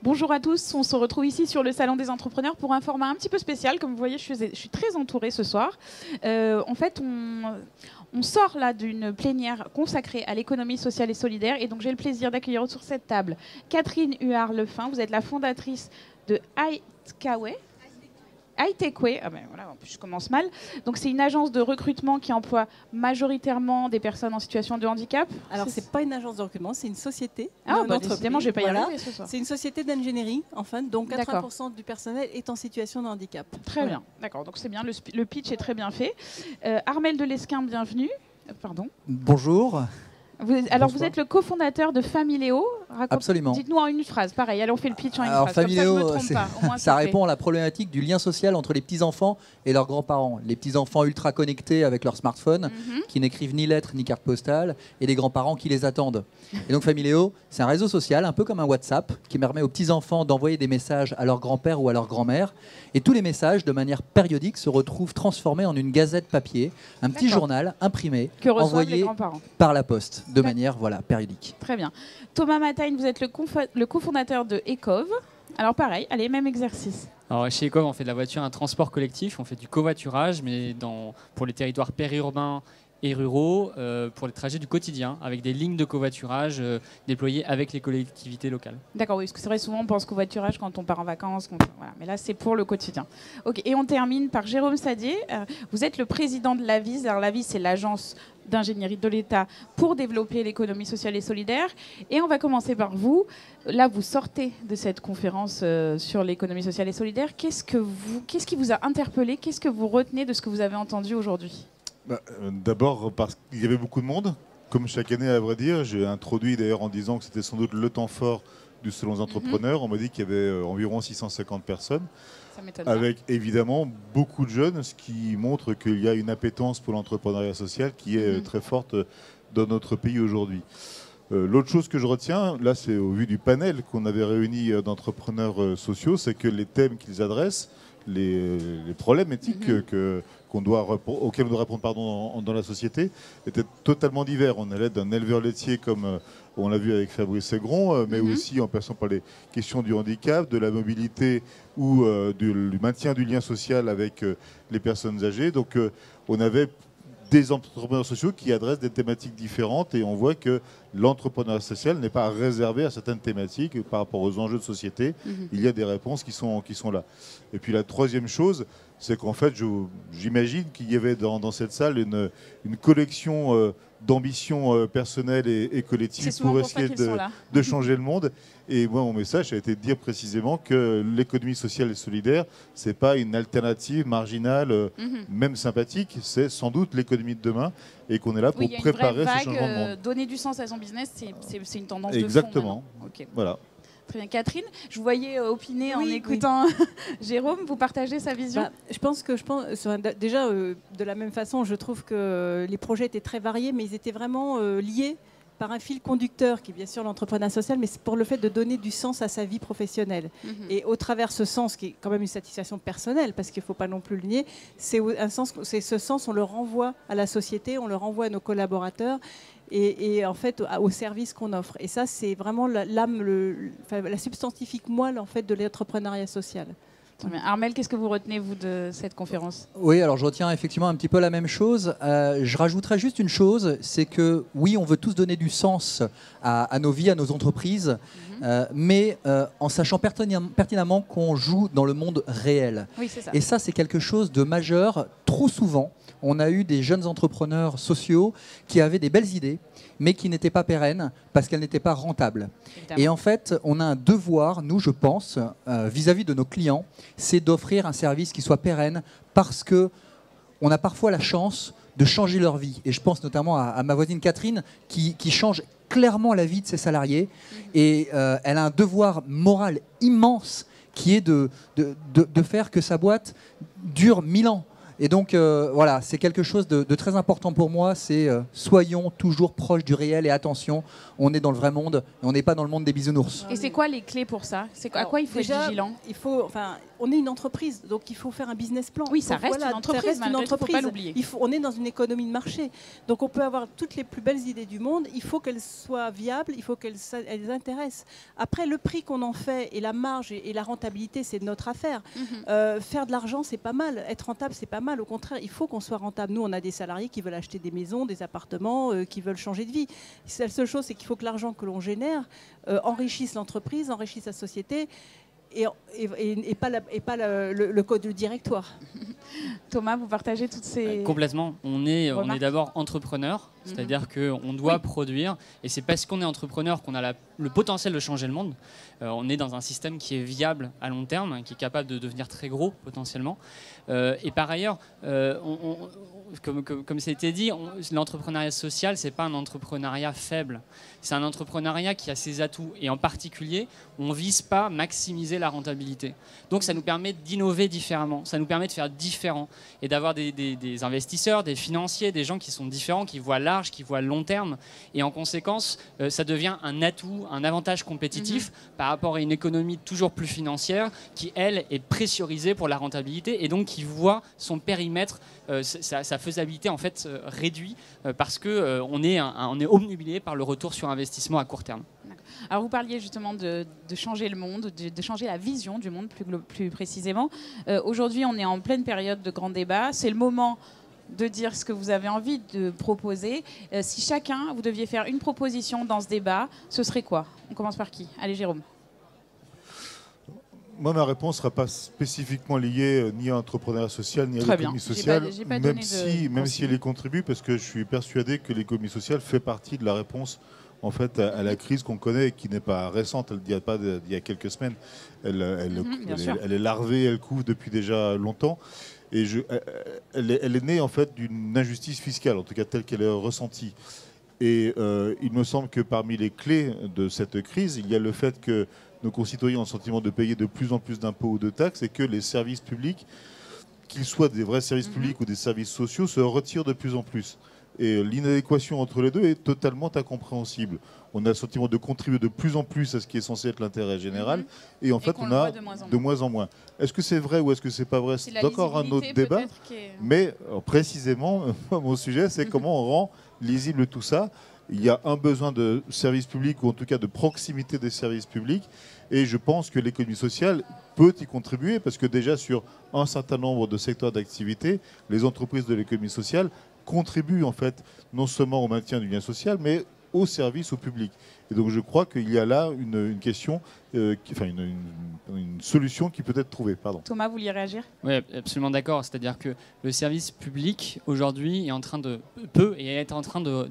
Bonjour à tous, on se retrouve ici sur le Salon des Entrepreneurs pour un format un petit peu spécial. Comme vous voyez, je suis très entourée ce soir. En fait, on sort là d'une plénière consacrée à l'économie sociale et solidaire. Et donc, j'ai le plaisir d'accueillir sur cette table Catherine Huard-Lefin. Vous êtes la fondatrice de Hightechway, ah ben voilà, je commence mal. Donc c'est une agence de recrutement qui emploie majoritairement des personnes en situation de handicap. Alors c'est pas une agence de recrutement, c'est une société. Ah bah décidément, je vais pas y arriver ce soir. C'est une société d'ingénierie, enfin, donc 80% du personnel est en situation de handicap. Très bien, d'accord. Donc c'est bien, le pitch est très bien fait. Armel de Lesquin, bienvenue. Pardon. Bonjour. Vous êtes le cofondateur de Familéo. Absolument. Dites-nous en une phrase. Pareil, allez, on fait le pitch en une phrase. Familéo, ça répond à la problématique du lien social entre les petits-enfants et leurs grands-parents. Les petits-enfants ultra connectés avec leur smartphone, qui n'écrivent ni lettres ni cartes postales, et les grands-parents qui les attendent. Et donc Familéo, c'est un réseau social, un peu comme un WhatsApp, qui permet aux petits-enfants d'envoyer des messages à leur grand-père ou à leur grand-mère. Et tous les messages, de manière périodique, se retrouvent transformés en une gazette papier, un petit journal imprimé, envoyé par la poste, de manière périodique. Très bien. Thomas Matagne, vous êtes le cofondateur de Ecov. Alors pareil, allez, même exercice. Alors chez Ecov, on fait de la voiture un transport collectif, on fait du covoiturage, mais pour les territoires périurbains et ruraux, pour les trajets du quotidien, avec des lignes de covoiturage déployées avec les collectivités locales. D'accord, oui, parce que c'est vrai, souvent on pense covoiturage quand on part en vacances, voilà, mais là c'est pour le quotidien. Ok, et on termine par Jérôme Sadier. Vous êtes le président de l'AVIS. Alors l'AVIS, c'est l'agence d'ingénierie de l'État pour développer l'économie sociale et solidaire. Et on va commencer par vous. Là, vous sortez de cette conférence sur l'économie sociale et solidaire. Qu'est-ce qui vous a interpellé? Qu'est-ce que vous retenez de ce que vous avez entendu aujourd'hui? D'abord parce qu'il y avait beaucoup de monde, comme chaque année à vrai dire. J'ai introduit d'ailleurs en disant que c'était sans doute le temps fort du Salon des Entrepreneurs. On m'a dit qu'il y avait environ 650 personnes, avec évidemment beaucoup de jeunes, ce qui montre qu'il y a une appétence pour l'entrepreneuriat social qui est très forte dans notre pays aujourd'hui. L'autre chose que je retiens, là c'est au vu du panel qu'on avait réuni d'entrepreneurs sociaux, c'est que les thèmes qu'ils adressent, les problématiques auxquelles on doit répondre dans la société étaient totalement divers. On allait d'un éleveur laitier comme on l'a vu avec Fabrice Segron, mais aussi en passant par les questions du handicap, de la mobilité ou du maintien du lien social avec les personnes âgées. Donc on avait des entrepreneurs sociaux qui adressent des thématiques différentes et on voit que l'entrepreneuriat social n'est pas réservé à certaines thématiques par rapport aux enjeux de société. Il y a des réponses qui sont là. Et puis la troisième chose, c'est qu'en fait, j'imagine qu'il y avait dans cette salle une collection d'ambitions personnelles et collectives pour essayer de changer le monde. Et moi, mon message a été de dire précisément que l'économie sociale et solidaire, ce n'est pas une alternative marginale, même sympathique, c'est sans doute l'économie de demain et qu'on est là pour préparer ce changement de monde. Donner du sens à son business, c'est une tendance Exactement. de fond. Okay. Voilà. Très bien. Catherine, je vous voyais opiner en écoutant Jérôme. Vous partagez sa vision? Je pense déjà, de la même façon, je trouve que les projets étaient très variés, mais ils étaient vraiment liés par un fil conducteur qui est bien sûr l'entrepreneuriat social, mais c'est pour le fait de donner du sens à sa vie professionnelle. Et au travers ce sens, qui est quand même une satisfaction personnelle, parce qu'il ne faut pas non plus le nier, ce sens, on le renvoie à la société, on le renvoie à nos collaborateurs, et en fait au service qu'on offre. Et ça, c'est vraiment l'âme, la substantifique moelle en fait de l'entrepreneuriat social. Armel, qu'est-ce que vous retenez, vous, de cette conférence? Oui, alors je retiens effectivement un petit peu la même chose. Je rajouterais juste une chose, c'est que oui, on veut tous donner du sens à nos vies, à nos entreprises, mais en sachant pertinemment qu'on joue dans le monde réel. Oui, c'est ça. Et ça, c'est quelque chose de majeur. Trop souvent, on a eu des jeunes entrepreneurs sociaux qui avaient des belles idées, mais qui n'étaient pas pérennes parce qu'elles n'étaient pas rentables. Évidemment. Et en fait, on a un devoir, nous, je pense, vis-à-vis de nos clients, c'est d'offrir un service qui soit pérenne parce qu'on a parfois la chance de changer leur vie. Et je pense notamment à ma voisine Catherine qui change clairement la vie de ses salariés. Et elle a un devoir moral immense qui est de faire que sa boîte dure 1000 ans. Et donc, voilà, c'est quelque chose de très important pour moi, c'est soyons toujours proches du réel et attention, on est dans le vrai monde et on n'est pas dans le monde des bisounours. Et c'est quoi les clés pour ça? À quoi il faut être vigilant? on est une entreprise, donc il faut faire un business plan. Oui, ça reste une entreprise, ça reste une entreprise. Faut pas l'oublier. On est dans une économie de marché, donc on peut avoir toutes les plus belles idées du monde. Il faut qu'elles soient viables, il faut qu'elles intéressent. Après, le prix qu'on en fait et la marge et la rentabilité, c'est notre affaire. Faire de l'argent, c'est pas mal. Être rentable, c'est pas mal. Au contraire, il faut qu'on soit rentable. Nous, on a des salariés qui veulent acheter des maisons, des appartements, qui veulent changer de vie. La seule chose, c'est qu'il faut que l'argent que l'on génère enrichisse l'entreprise, enrichisse la société. Et pas le code du directoire. Thomas, vous partagez toutes ces... Complètement. On est d'abord entrepreneur, c'est-à-dire qu'on doit produire, et c'est parce qu'on est entrepreneur qu'on a le potentiel de changer le monde. On est dans un système qui est viable à long terme, qui est capable de devenir très gros potentiellement. Et par ailleurs, comme ça a été dit, l'entrepreneuriat social, c'est pas un entrepreneuriat faible. C'est un entrepreneuriat qui a ses atouts. Et en particulier, on ne vise pas à maximiser la rentabilité. Donc ça nous permet d'innover différemment. Ça nous permet de faire différent. Et d'avoir des investisseurs, des financiers, des gens qui sont différents, qui voient large, qui voient long terme. Et en conséquence, ça devient un atout, un avantage compétitif par rapport à une économie toujours plus financière qui, elle, est pressurisée pour la rentabilité et donc qui voit son périmètre, sa faisabilité en fait réduit parce qu'on est obnubilé par le retour sur investissement à court terme. Alors vous parliez justement de changer le monde, de changer la vision du monde plus précisément. Aujourd'hui, on est en pleine période de grand débat. C'est le moment de dire ce que vous avez envie de proposer. Si chacun, vous deviez faire une proposition dans ce débat, ce serait quoi? On commence par qui? Allez, Jérôme. Moi, ma réponse ne sera pas spécifiquement liée ni à l'entrepreneuriat social, ni à l'économie sociale, même si elle y contribue, parce que je suis persuadé que l'économie sociale fait partie de la réponse en fait, à la crise qu'on connaît et qui n'est pas récente, elle date pas d'il y a quelques semaines. Elle est larvée, elle couvre depuis déjà longtemps. Et elle est née en fait d'une injustice fiscale, en tout cas telle qu'elle est ressentie. Et il me semble que parmi les clés de cette crise, il y a le fait que nos concitoyens ont le sentiment de payer de plus en plus d'impôts ou de taxes et que les services publics, qu'ils soient des vrais services publics ou des services sociaux, se retirent de plus en plus. Et l'inadéquation entre les deux est totalement incompréhensible. On a le sentiment de contribuer de plus en plus à ce qui est censé être l'intérêt général, et en fait on a de moins en moins. Est-ce que c'est vrai ou est-ce que c'est pas vrai? C'est encore un autre débat. Mais précisément, mon sujet, c'est comment on rend lisible tout ça. Il y a un besoin de services publics, ou en tout cas de proximité des services publics, et je pense que l'économie sociale peut y contribuer, parce que déjà sur un certain nombre de secteurs d'activité, les entreprises de l'économie sociale contribuent en fait non seulement au maintien du lien social, mais au service au public. Et donc je crois qu'il y a là une question, une solution qui peut être trouvée. Pardon. Thomas, vous vouliez réagir? Oui, absolument d'accord. C'est-à-dire que le service public aujourd'hui est en train de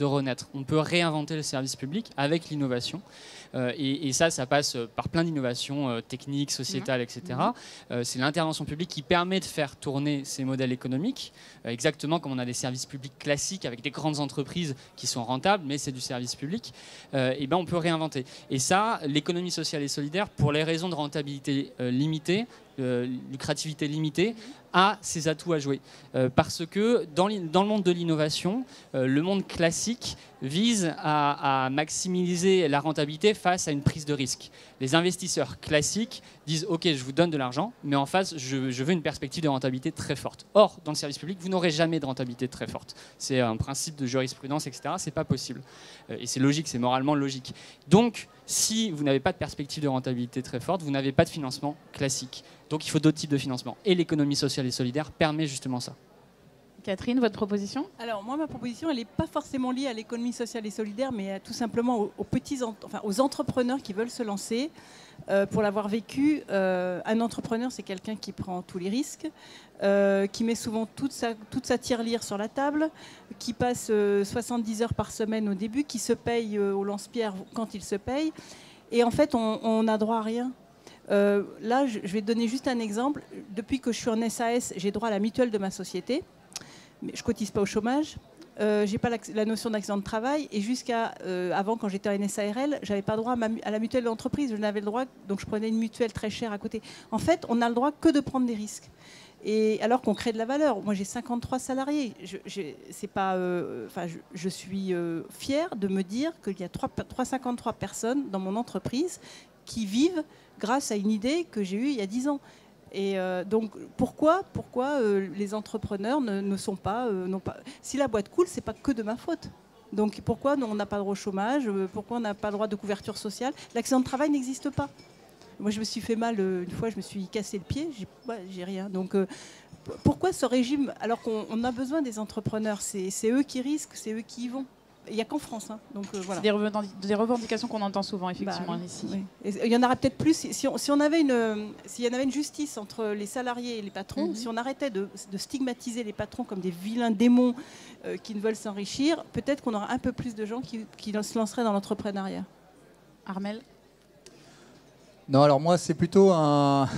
renaître. On peut réinventer le service public avec l'innovation. Et ça passe par plein d'innovations techniques, sociétales, etc. C'est l'intervention publique qui permet de faire tourner ces modèles économiques, exactement comme on a des services publics classiques avec des grandes entreprises qui sont rentables, mais c'est du service public. Et ben on peut réinventer. Et ça, l'économie sociale et solidaire, pour les raisons de rentabilité limitée, lucrativité limitée, a ses atouts à jouer. Parce que dans le monde de l'innovation, le monde classique vise à maximiser la rentabilité face à une prise de risque. Les investisseurs classiques disent « Ok, je vous donne de l'argent, mais en face, je veux une perspective de rentabilité très forte. » Or, dans le service public, vous n'aurez jamais de rentabilité très forte. C'est un principe de jurisprudence, etc. C'est pas possible. Et c'est logique, c'est moralement logique. Donc, si vous n'avez pas de perspective de rentabilité très forte, vous n'avez pas de financement classique. Donc il faut d'autres types de financement. Et l'économie sociale et solidaire permet justement ça. Catherine, votre proposition? Alors moi, ma proposition, elle n'est pas forcément liée à l'économie sociale et solidaire, mais tout simplement aux entrepreneurs qui veulent se lancer. Pour l'avoir vécu, un entrepreneur, c'est quelqu'un qui prend tous les risques, qui met souvent toute sa tirelire sur la table, qui passe 70 heures par semaine au début, qui se paye au lance-pierre quand il se paye. Et en fait, on n'a droit à rien. Là, je vais donner juste un exemple. Depuis que je suis en SAS, j'ai droit à la mutuelle de ma société. Mais je ne cotise pas au chômage. Je n'ai pas la notion d'accident de travail. Et jusqu'à avant, quand j'étais en SARL, je n'avais pas droit à la mutuelle d'entreprise. Je n'avais le droit, donc je prenais une mutuelle très chère à côté. En fait, on n'a le droit que de prendre des risques. Et alors qu'on crée de la valeur. Moi, j'ai 53 salariés. Je suis fière de me dire qu'il y a 53 personnes dans mon entreprise qui vivent grâce à une idée que j'ai eue il y a 10 ans. Et donc pourquoi les entrepreneurs ne sont pas, n'ont pas... Si la boîte coule, c'est pas que de ma faute. Donc pourquoi on n'a pas le droit au chômage? Pourquoi on n'a pas le droit de couverture sociale? L'accident de travail n'existe pas. Moi, je me suis fait mal une fois, je me suis cassé le pied, j'ai rien. Donc pourquoi ce régime, alors qu'on a besoin des entrepreneurs? C'est eux qui risquent, c'est eux qui y vont. Il n'y a qu'en France. Hein. Donc, voilà. C'est des revendications qu'on entend souvent, effectivement, ici. Oui. Il y en aurait peut-être plus s'il y en avait une justice entre les salariés et les patrons, si on arrêtait de stigmatiser les patrons comme des vilains démons qui ne veulent s'enrichir, peut-être qu'on aurait un peu plus de gens qui se lanceraient dans l'entrepreneuriat. Armel? Non, alors moi, c'est plutôt une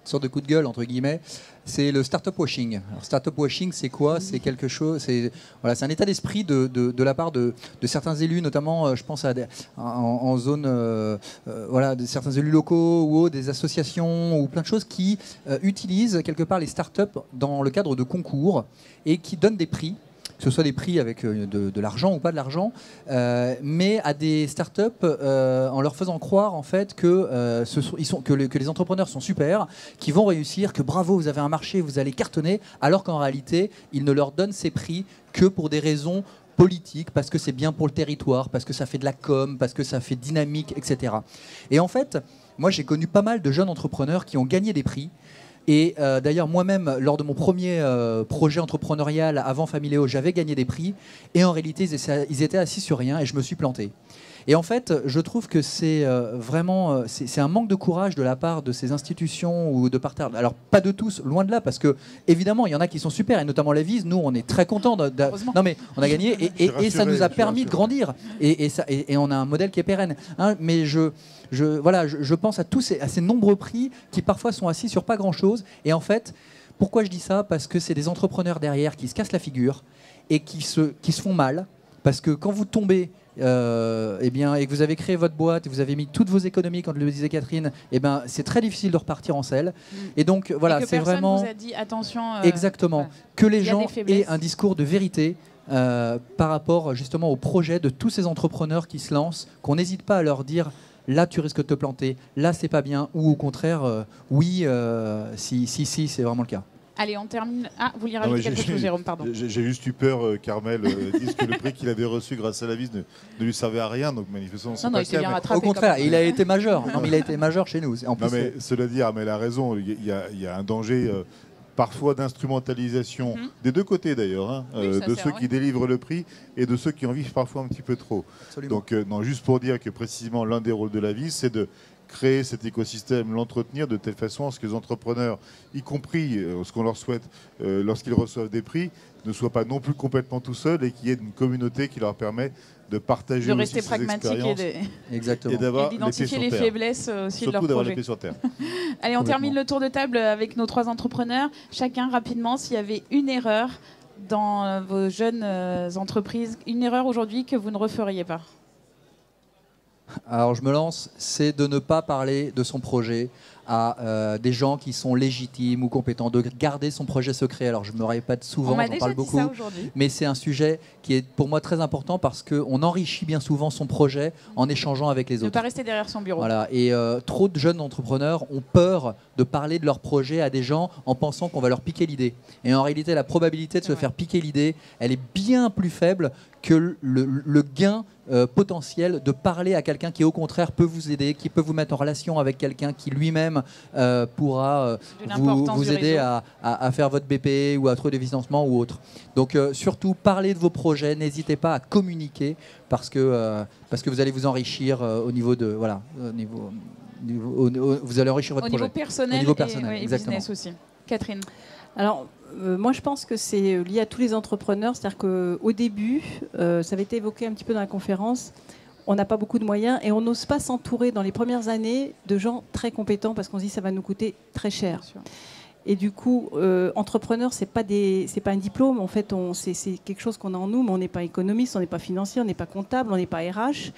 sorte de coup de gueule, entre guillemets. C'est le startup washing. Alors, startup washing, c'est quoi? C'est quelque chose. C'est un état d'esprit de la part de certains élus, notamment, je pense en zone, de certains élus locaux ou des associations ou plein de choses qui utilisent quelque part les startups dans le cadre de concours et qui donnent des prix. Que ce soit des prix avec de l'argent ou pas de l'argent, mais à des startups en leur faisant croire en fait que les entrepreneurs sont super, qui vont réussir, que bravo, vous avez un marché, vous allez cartonner, alors qu'en réalité, ils ne leur donnent ces prix que pour des raisons politiques, parce que c'est bien pour le territoire, parce que ça fait de la com, parce que ça fait dynamique, etc. Et en fait, moi j'ai connu pas mal de jeunes entrepreneurs qui ont gagné des prix. Et d'ailleurs, moi-même, lors de mon premier projet entrepreneurial avant Familéo, j'avais gagné des prix. Et en réalité, ils étaient assis sur rien et je me suis planté. Et en fait, je trouve que c'est vraiment c'est un manque de courage de la part de ces institutions ou de partenaires. Alors, pas de tous, loin de là, parce que évidemment, il y en a qui sont super, et notamment la Vise. Nous, on est très contents. Non, mais on a gagné et ça nous a permis de grandir. Et on a un modèle qui est pérenne. Hein, mais je pense à ces nombreux prix qui parfois sont assis sur pas grand-chose. Et en fait, pourquoi je dis ça? Parce que c'est des entrepreneurs derrière qui se cassent la figure et qui se font mal. Parce que quand vous tombez et que vous avez créé votre boîte et vous avez mis toutes vos économies, comme le disait Catherine, c'est très difficile de repartir en selle. Et donc voilà, c'est vraiment... vous a dit attention. Exactement. Voilà. Que les gens aient un discours de vérité par rapport justement au projet de tous ces entrepreneurs qui se lancent, qu'on n'hésite pas à leur dire... Là, tu risques de te planter. Là, c'est pas bien. Ou au contraire, oui, si, c'est vraiment le cas. Allez, on termine. Ah, vous vouliez rajouter quelque chose, Jérôme, pardon. J'ai juste eu peur qu'Armel dise que le prix qu'il avait reçu grâce à la Vise ne lui servait à rien. Donc, manifestement, c'est pas il s'est bien rattrapé. Au contraire, il a été majeur. Non, mais il a été majeur chez nous. En plus, mais cela dit, Armel a raison. Il y a un danger... parfois d'instrumentalisation, des deux côtés d'ailleurs, hein, de ceux qui délivrent le prix et de ceux qui en vivent parfois un petit peu trop. Absolument. Donc, non, juste pour dire que précisément l'un des rôles de la Vise, c'est de créer cet écosystème, l'entretenir de telle façon à ce que les entrepreneurs, y compris ce qu'on leur souhaite lorsqu'ils reçoivent des prix, ne soient pas non plus complètement tout seuls et qu'il y ait une communauté qui leur permet de partager de rester pragmatique et d'identifier les faiblesses aussi de leur projet. Surtout d'avoir les pieds sur terre. Allez, on termine le tour de table avec nos trois entrepreneurs. Chacun rapidement, s'il y avait une erreur dans vos jeunes entreprises, une erreur aujourd'hui que vous ne referiez pas. Alors je me lance, c'est de ne pas parler de son projet à des gens qui sont légitimes ou compétents, de garder son projet secret. Alors je ne me répète souvent, j'en parle beaucoup, mais c'est un sujet qui est pour moi très important parce qu'on enrichit bien souvent son projet en échangeant avec les autres. Ne pas rester derrière son bureau. Voilà. Et trop de jeunes entrepreneurs ont peur de parler de leur projet à des gens en pensant qu'on va leur piquer l'idée. Et en réalité, la probabilité de se faire piquer l'idée, elle est bien plus faible que le gain potentiel de parler à quelqu'un qui au contraire peut vous aider, qui peut vous mettre en relation avec quelqu'un qui lui-même pourra vous aider à faire votre BP ou à trouver des financements ou autre. Donc surtout parlez de vos projets, n'hésitez pas à communiquer parce que vous allez vous enrichir au niveau de vous allez enrichir votre projet. Au niveau personnel et business aussi. Catherine. Alors, moi, je pense que c'est lié à tous les entrepreneurs. C'est-à-dire qu'au début, ça avait été évoqué un petit peu dans la conférence, on n'a pas beaucoup de moyens et on n'ose pas s'entourer dans les premières années de gens très compétents parce qu'on se dit que ça va nous coûter très cher. Et du coup, entrepreneur, c'est pas un diplôme. En fait, c'est quelque chose qu'on a en nous, mais on n'est pas économiste, on n'est pas financier, on n'est pas comptable, on n'est pas RH.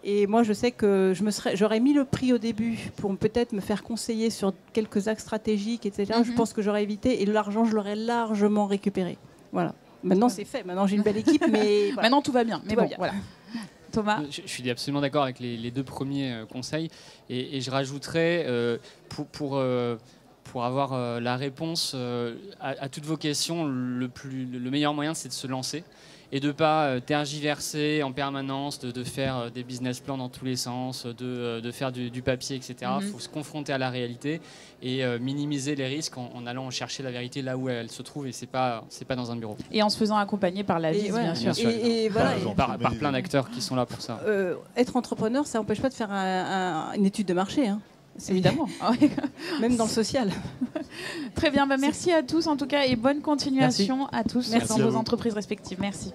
Et moi, je sais que j'aurais mis le prix au début pour peut-être me faire conseiller sur quelques axes stratégiques, etc. Je pense que j'aurais évité et l'argent, je l'aurais largement récupéré. Voilà. Maintenant, c'est fait. Maintenant, j'ai une belle équipe, mais voilà. Maintenant, tout va bien. Mais bon, voilà. Thomas. Je suis absolument d'accord avec les deux premiers conseils et je rajouterais pour avoir la réponse à toutes vos questions, le meilleur moyen, c'est de se lancer et de ne pas tergiverser en permanence, de faire des business plans dans tous les sens, de faire du papier, etc. Il faut se confronter à la réalité et minimiser les risques en allant chercher la vérité là où elle se trouve, et c'est pas dans un bureau. Et en se faisant accompagner par la vie, bien sûr. Et voilà, par plein d'acteurs qui sont là pour ça. Être entrepreneur, ça n'empêche pas de faire une étude de marché. Hein. Évidemment. Même dans le social. Très bien, merci à tous en tout cas, et bonne continuation à tous Merci dans à vos vous. entreprises respectives. Merci.